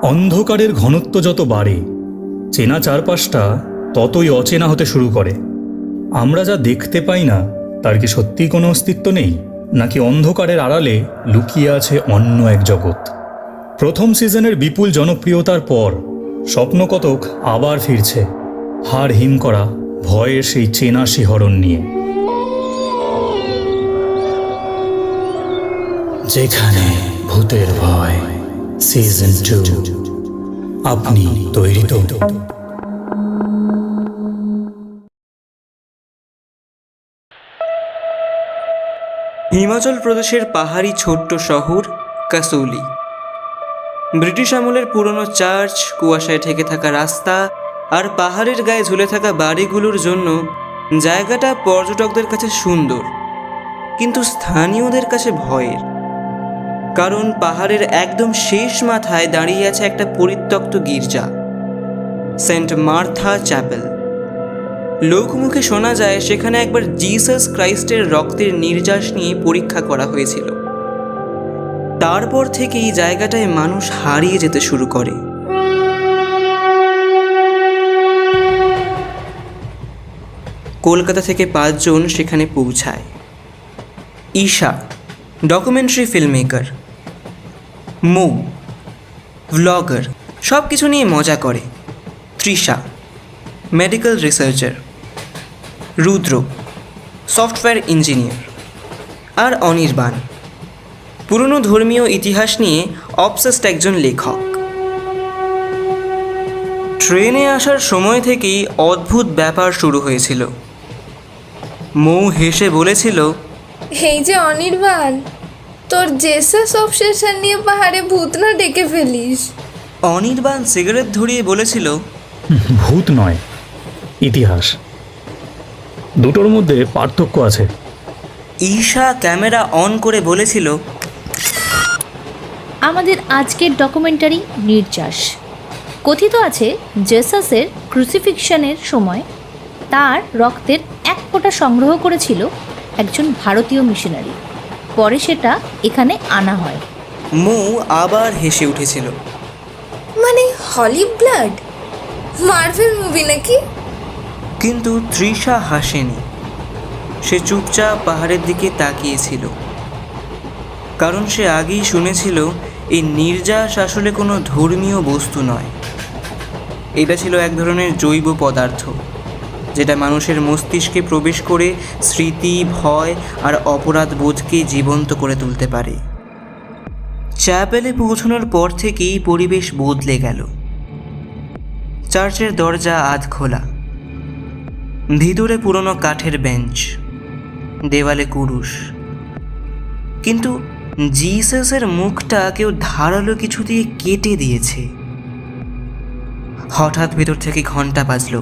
অন্ধকারের ঘনত্ব যত বাড়ে, চেনা চারপাশটা ততই অচেনা হতে শুরু করে। আমরা যা দেখতে পাই না তার কি সত্যিই কোনো অস্তিত্ব নেই, নাকি অন্ধকারের আড়ালে লুকিয়ে আছে অন্য এক জগৎ? প্রথম সিজনের বিপুল জনপ্রিয়তার পর স্বপ্নকতক আবার ফিরছে, হাড় হিম করা ভয়ের সেই চেনা শিহরণ নিয়ে। যেখানে ভূতের ভয় সিজন 2। আপনি তৈরি তো? হিমাচল প্রদেশের পাহাড়ি ছোট্ট শহর কাসৌলি। ব্রিটিশ আমলের পুরনো চার্চ, কুয়াশায় ঢেকে থাকা রাস্তা আর পাহাড়ের গায়ে ঝুলে থাকা বাড়িগুলোর জন্য জায়গাটা পর্যটকদের কাছে সুন্দর, কিন্তু স্থানীয়দের কাছে ভয়ের। কারণ পাহাড়ের একদম শেষ মাথায় দাঁড়িয়ে আছে একটা পরিত্যক্ত গির্জা, সেন্ট মার্থা চ্যাপেল। লোকমুখে শোনা যায় সেখানে একবার জিসাস ক্রাইস্টের রক্তের নির্যাস নিয়ে পরীক্ষা করা হয়েছিল। তারপর থেকেই জায়গাটায় মানুষ হারিয়ে যেতে শুরু করে। কলকাতা থেকে 5 জন সেখানে পৌঁছায়। ঈশা, ডকুমেন্টারি ফিল্ম মেকার; মৌ, ভ্লগার, সব কিছু নিয়ে মজা করে; তৃষা, মেডিকেল রিসার্চার; রুদ্র, সফটওয়্যার ইঞ্জিনিয়ার; আর অনির্বাণ, পুরনো ধর্মীয় ইতিহাস নিয়ে অবসেসড একজন লেখক। ট্রেনে আসার সময় থেকেই অদ্ভুত ব্যাপার শুরু হয়েছিল। মৌ হেসে বলেছিল, এই যে অনির্বাণ, তোর জেসাস অবসেশন নিয়ে পাহাড়ে ভূত না ডেকে ফেলিস। অনির্বাণ সিগারেট ধরিয়ে বলেছিল, ভূত নয়, ইতিহাস, দুটোর মধ্যে পার্থক্য আছে। ঈশা ক্যামেরা অন করে বলেছিল, আমাদের আজকের ডকুমেন্টারি নির্যাস। কথিত আছে জেসাসের ক্রুসিফিকশনের সময় তার রক্তের এক ফোঁটা সংগ্রহ করেছিল একজন ভারতীয় মিশনারি। পরে সেটা এখানে আনা হয়। মৌ আবার হেসে উঠেছিল। মানে হলি ব্লাড, মার্ভেল মুভি নাকি? কিন্তু তৃষা হাসেনি। সে চুপচাপ পাহাড়ের দিকে তাকিয়েছিল, কারণ সে আগেই শুনেছিল এই নির্যাস আসলে কোনো ধর্মীয় বস্তু নয়। এটা ছিল এক ধরনের জৈব পদার্থ, যেটা মানুষের মস্তিষ্কে প্রবেশ করে স্মৃতি, ভয় আর অপরাধ বোধকে জীবন্ত করে তুলতে পারে। চ্যাপেলে পৌঁছানোর পর থেকেই পরিবেশ বদলে গেল। চার্চের দরজা আধ খোলা, ভিতরে পুরনো কাঠের বেঞ্চ, দেওয়ালে কুরুশ, কিন্তু জিসাসের মুখটা কেউ ধারালো কিছু দিয়ে কেটে দিয়েছে। হঠাৎ ভেতর থেকে ঘন্টা বাজল।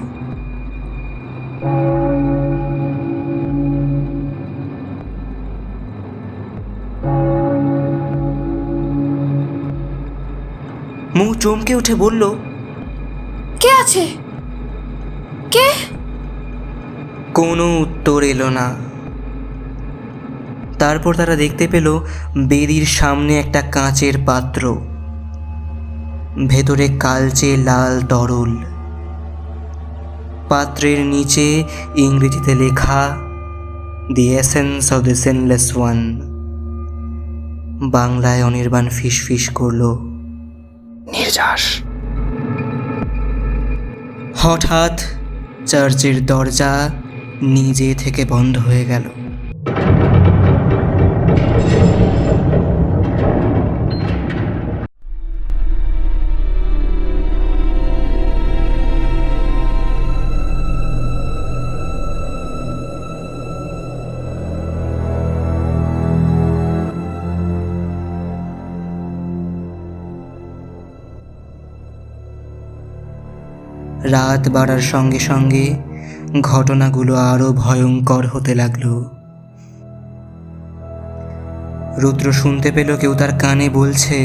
মৌ চমকে উঠে বলল, কে আছে? কে? কোনো উত্তর এলো না। তারপর তারা দেখতে পেল বেদির সামনে একটা কাঁচের পাত্র, ভেতরে কালচে লাল তরল। পাত্রের নিচে ইংরেজিতে লেখা, the essence of the sinless one. বাংলায় অনির্বাণ ফিসফিস করল, নির্যাস। হঠাৎ চার্চের দরজা নিজে থেকে বন্ধ হয়ে গেল। রাত বাড়ার সঙ্গে সঙ্গে ঘটনাগুলো আরো ভয়ঙ্কর হতে লাগলো। রুদ্র শুনতে পেল কেউ তার কানে বলছে,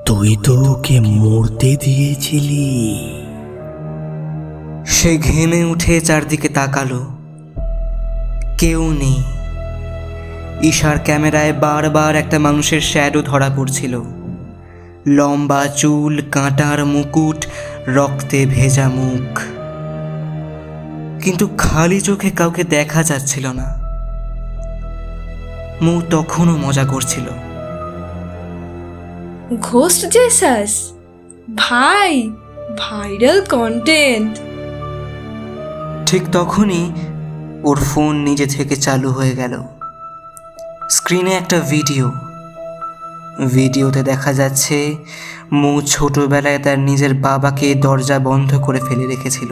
তুই তো ওকে মরতে দিয়েছিলি। সে ঘেমে উঠে চারদিকে তাকালো, কেউ নেই। ঈশার ক্যামেরায় বারবার একটা মানুষের শ্যাডো ধরা পড়ছিল। লম্বা চুল, কাঁটার মুকুট, রক্তে ভেজা মুখ, কিন্তু খালি চোখে কাউকে দেখা যাচ্ছিল না। মৌ তখনও মজা করছিল। ঘোস্ট জেসাস, ভাই, ভাইরাল কন্টেন্ট। ঠিক তখনই ওর ফোন নিজে থেকে চালু হয়ে গেল। স্ক্রিনে একটা ভিডিওতে দেখা যাচ্ছে মৌ ছোটবেলায় তার নিজের বাবাকে দরজা বন্ধ করে ফেলে রেখেছিল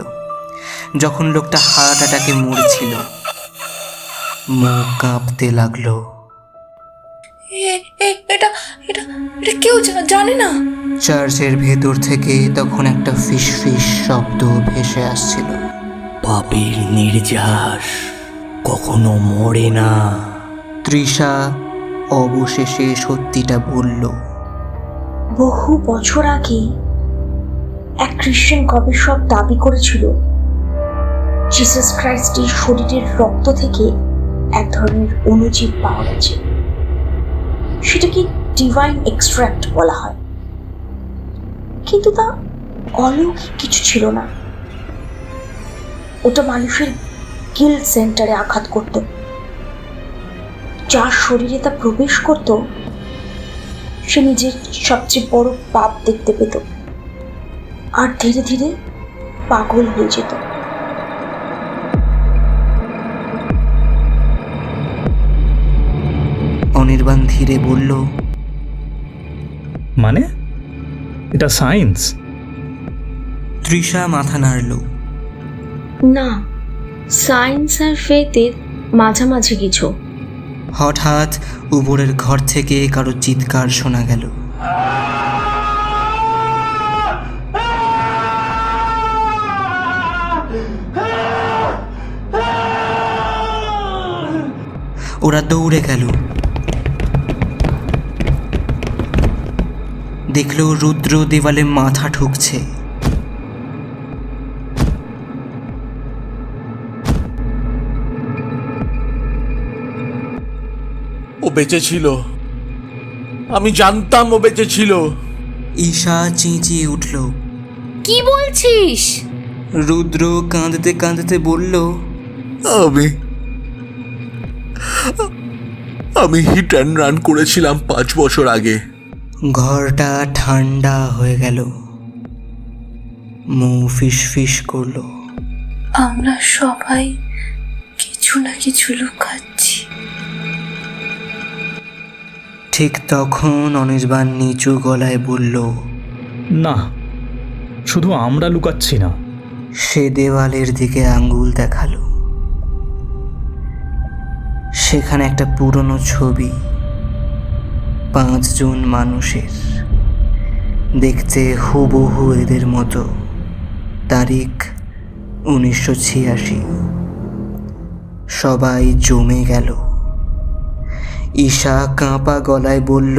যখন লোকটা হার্ট অ্যাটাকে মরেছিল। মৌ কাঁপতে লাগলো। এটা এটা এটা কেউ জানে না। চার্চের ভেতর থেকে তখন একটা ফিসফিস শব্দ ভেসে আসছিল। পাপের নির্যাস কখনো মরে না। তৃষা অবশেষে সত্যিটা বলল। বহু বছর আগে এক খ্রিস্টান গবেষক দাবি করেছিল জিসাস ক্রাইস্টের শরীরের রক্ত থেকে এক ধরনের অণুজীব পাওয়া গেছে। সেটাকে ডিভাইন এক্সট্র্যাক্ট বলা হয়, কিন্তু তা অলৌকিক কিছু ছিল না। ওটা মানুষের গিল্ড সেন্টারে আঘাত করত। যার শরীরে তা প্রবেশ করত সে নিজের সবচেয়ে বড় পাপ দেখতে পেত আর ধীরে ধীরে পাগল হয়ে যেত। অনির্বাণ ধীরে বলল, মানে এটা সায়েন্স? তৃষা মাথা নাড়ল। না, সায়েন্স আর ফেথের মাঝামাঝি কিছু। হঠাৎ উপরের ঘর থেকে কারো চিৎকার শোনা গেল। ওরা দৌড়ে গেল। দেখলো রুদ্র দেওয়ালে মাথা ঠুকছে। ও বেঁচে ছিল, আমি জানতাম ও বেঁচে ছিল। ঈশা চেঁচিয়ে উঠল। কি বলছিস? রুদ্র কাঁদতে কাঁদতে বলল, আমি হিট অ্যান্ড রান করেছিলাম 5 বছর আগে। ঘরটা ঠান্ডা হয়ে গেল। মৌ ফিসফিস করলো, আমরা সবাই কিছু না কিছু লুকাচ্ছি। ঠিক তখন অনির্বাণ নিচু গলায় বলল, না, শুধু আমরা লুকাচ্ছি না। সে দেওয়ালের দিকে আঙ্গুল দেখালো। সেখানে একটা পুরনো ছবি, 5 জন মানুষের, দেখতে হুবহু এদের মতো। তারিখ 1986। সবাই জমে গেল। ঈশা কাঁপা গলায় বলল,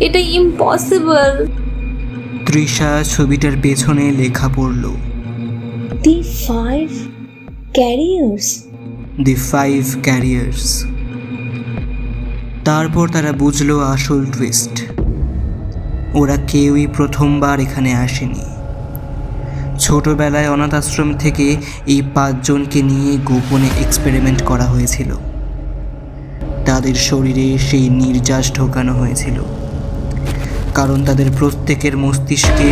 এটা ইম্পসিবল। তৃষা ছবিটার পেছনে লেখা পড়ল, দি 5 ক্যারিয়ার্স। দি 5 ক্যারিয়ার্স। তারপর তারা বুঝলো আসল টুইস্ট। ওরা কেউই প্রথমবার এখানে আসেনি। ছোটবেলায় অনাথ আশ্রম থেকে এই 5 জনকে নিয়ে গোপনে এক্সপেরিমেন্ট করা হয়েছিল। তাদের শরীরে সেই নির্যাস ঢোকানো হয়েছিল, কারণ তাদের প্রত্যেকের মস্তিষ্কে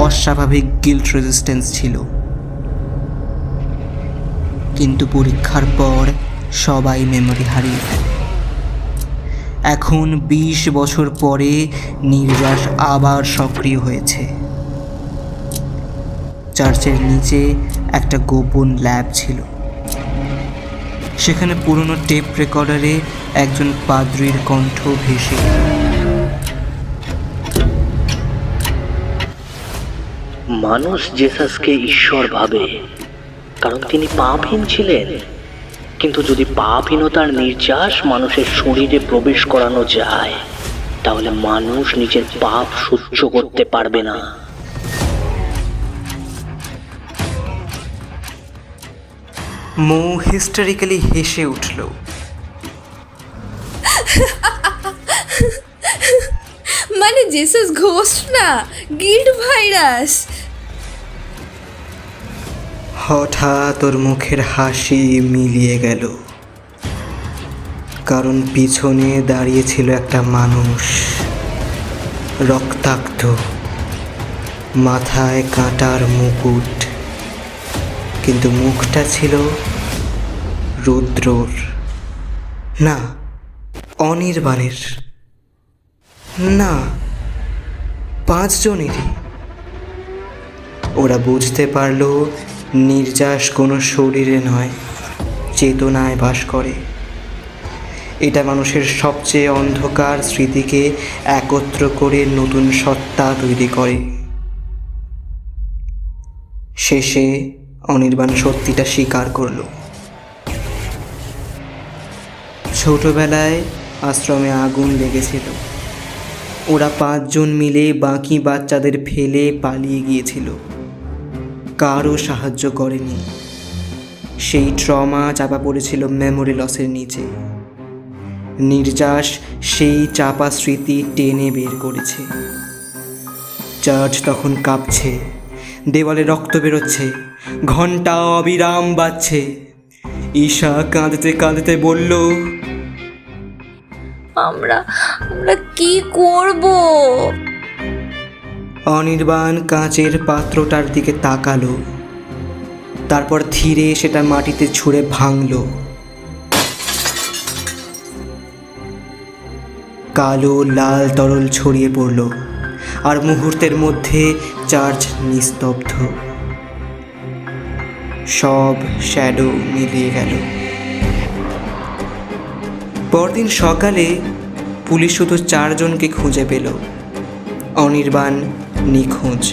অস্বাভাবিক গিল্ট রেজিস্ট্যান্স ছিল। কিন্তু পরীক্ষার পর সবাই মেমরি হারিয়ে ফেলে। এখন 20 বছর পরে নির্যাস আবার সক্রিয় হয়েছে। চার্চের নিচে একটা গোপন ল্যাব ছিল। সেখানে পুরনো টেপ রেকর্ডারে একজন পাদ্রীর কণ্ঠ ভেসে এলো। মানুষ জেসাসকে ঈশ্বর ভাবে কারণ তিনি পাপহীন ছিলেন, কিন্তু যদি পাপহীনতার নির্যাস মানুষের শরীরে প্রবেশ করানো যায় তাহলে মানুষ নিজের পাপ সহ্য করতে পারবে না। মৌ হিস্টেরিক্যালি হেসে উঠল। জেসাস ঘোস্ট না, গিল্ড ভাইরাস। হঠাৎ ওর মুখের হাসি মিলিয়ে গেল, কারণ পিছনে দাঁড়িয়েছিল একটা মানুষ, রক্তাক্ত, মাথায় কাঁটার মুকুট, কিন্তু মুখটা ছিল রুদ্রর, না অনির্বাণের, না 5 জনেরই। ওরা বুঝতে পারল নির্যাস কোনো শরীরে নয়, চেতনায় বাস করে। এটা মানুষের সবচেয়ে অন্ধকার স্মৃতিকে একত্র করে নতুন সত্তা তৈরি করে। শেষে অনির্বাণ সত্যিটা স্বীকার করল। ছোটবেলায় আশ্রমে আগুন লেগেছিল, ওরা 5 জন মিলে বাকি বাচ্চাদের ফেলে পালিয়ে গিয়েছিল, কারও সাহায্য করেনি। সেই ট্রমা চাপা পড়েছিল মেমোরি লসের নিচে। নির্যাস সেই চাপা স্মৃতি টেনে বের করেছে। চার্চ তখন কাঁপছে, দেওয়ালে রক্ত বেরোচ্ছে, ঘন্টা অবিরাম বাজছে। ঈশা কাঁদতে কাঁদতে বলল, আমরা কি করব? অনির্বাণ কাঁচের পাত্রটার দিকে তাকালো, তারপর ধীরে সেটা মাটিতে ছুঁড়ে ভাঙল। কালো লাল তরল ছড়িয়ে পড়ল, আর মুহূর্তের মধ্যে চার্চ নিস্তব্ধ। সব শ্যাডো মিলিয়ে গেল। পরদিন সকালে পুলিশ শুধু 4 জনকে খুঁজে পেল। অনির্বাণ নিখোঁজ।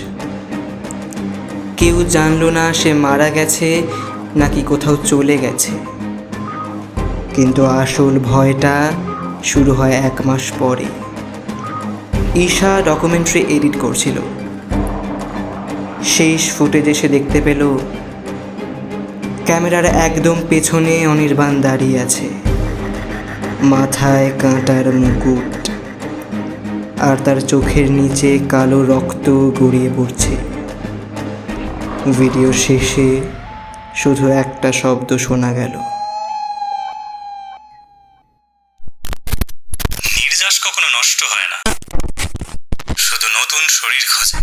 কেউ জানল না সে মারা গেছে নাকি কোথাও চলে গেছে। কিন্তু আসল ভয়টা শুরু হয় 1 মাস পরে। ঈশা ডকুমেন্টারি এডিট করছিল। শেষ ফুটেজে সে দেখতে পেল ক্যামেরার একদম পেছনে অনির্বাণ দাঁড়িয়ে আছে, মাথায় কাঁটার মুকুট, আর তার চোখের নিচে কালো রক্ত গড়িয়ে পড়ছে। ভিডিও শেষে শুধু একটা শব্দ শোনা গেল, নির্যাস কখনো নষ্ট হয় না, শুধু নতুন শরীর খোঁজে।